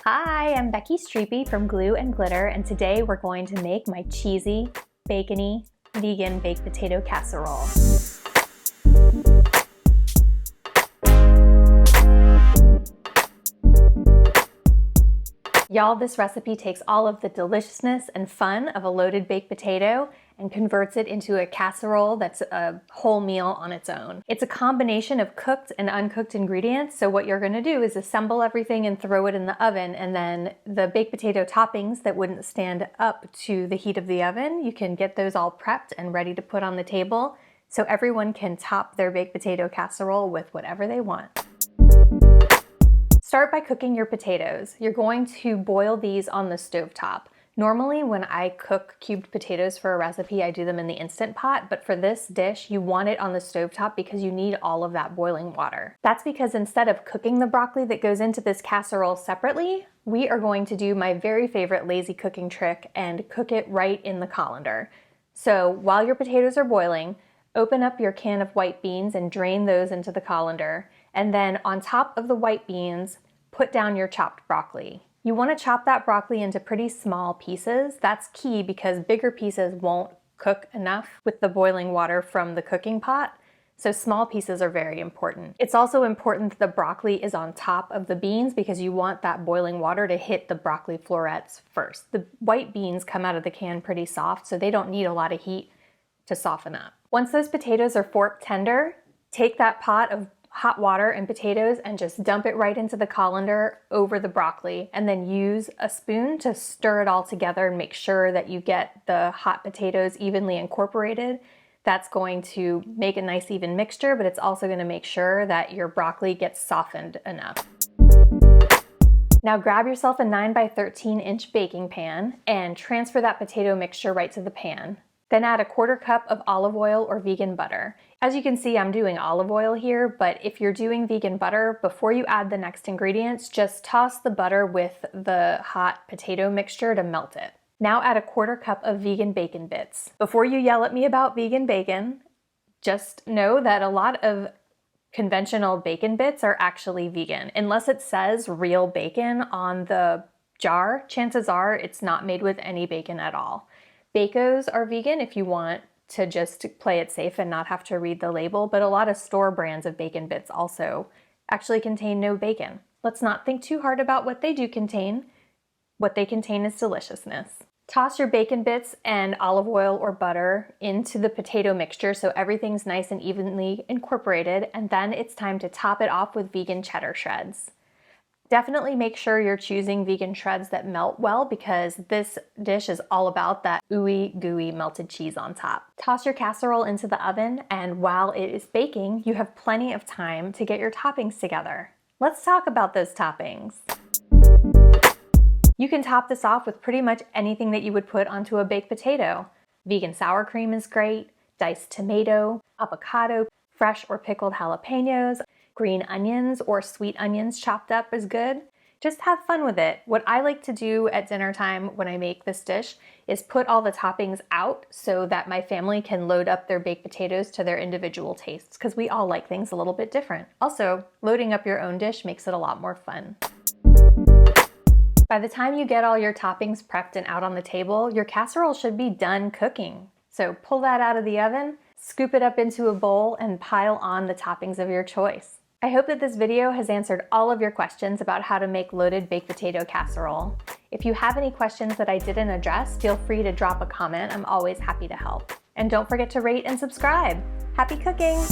Hi, I'm Becky Streepy from Glue and Glitter, and today we're going to make my cheesy, bacony, vegan baked potato casserole. Y'all, this recipe takes all of the deliciousness and fun of a loaded baked potato and converts it into a casserole that's a whole meal on its own. It's a combination of cooked and uncooked ingredients, so what you're gonna do is assemble everything and throw it in the oven, and then the baked potato toppings that wouldn't stand up to the heat of the oven, you can get those all prepped and ready to put on the table so everyone can top their baked potato casserole with whatever they want. Start by cooking your potatoes. You're going to boil these on the stovetop. Normally when I cook cubed potatoes for a recipe, I do them in the Instant Pot, but for this dish, you want it on the stovetop because you need all of that boiling water. That's because instead of cooking the broccoli that goes into this casserole separately, we are going to do my very favorite lazy cooking trick and cook it right in the colander. So while your potatoes are boiling, open up your can of white beans and drain those into the colander. And then on top of the white beans, put down your chopped broccoli. You want to chop that broccoli into pretty small pieces. That's key because bigger pieces won't cook enough with the boiling water from the cooking pot. So small pieces are very important. It's also important that the broccoli is on top of the beans because you want that boiling water to hit the broccoli florets first. The white beans come out of the can pretty soft, so they don't need a lot of heat to soften up. Once those potatoes are fork tender, take that pot of hot water and potatoes and just dump it right into the colander over the broccoli, and then use a spoon to stir it all together and make sure that you get the hot potatoes evenly incorporated. That's going to make a nice even mixture, but it's also going to make sure that your broccoli gets softened enough. Now grab yourself a 9 by 13 inch baking pan and transfer that potato mixture right to the pan. Then add a 1/4 cup of olive oil or vegan butter. As you can see, I'm doing olive oil here, but if you're doing vegan butter, before you add the next ingredients, just toss the butter with the hot potato mixture to melt it. Now add a 1/4 cup of vegan bacon bits. Before you yell at me about vegan bacon, just know that a lot of conventional bacon bits are actually vegan. Unless it says real bacon on the jar, chances are it's not made with any bacon at all. Bacos are vegan if you want to just play it safe and not have to read the label, but a lot of store brands of bacon bits also actually contain no bacon. Let's not think too hard about what they do contain. What they contain is deliciousness. Toss your bacon bits and olive oil or butter into the potato mixture so everything's nice and evenly incorporated, and then it's time to top it off with vegan cheddar shreds. Definitely make sure you're choosing vegan shreds that melt well because this dish is all about that ooey gooey melted cheese on top. Toss your casserole into the oven, and while it is baking, you have plenty of time to get your toppings together. Let's talk about those toppings. You can top this off with pretty much anything that you would put onto a baked potato. Vegan sour cream is great, diced tomato, avocado, fresh or pickled jalapenos, green onions or sweet onions chopped up is good. Just have fun with it. What I like to do at dinner time when I make this dish is put all the toppings out so that my family can load up their baked potatoes to their individual tastes, because we all like things a little bit different. Also, loading up your own dish makes it a lot more fun. By the time you get all your toppings prepped and out on the table, your casserole should be done cooking. So pull that out of the oven, scoop it up into a bowl, and pile on the toppings of your choice. I hope that this video has answered all of your questions about how to make loaded baked potato casserole. If you have any questions that I didn't address, feel free to drop a comment. I'm always happy to help. And don't forget to rate and subscribe. Happy cooking!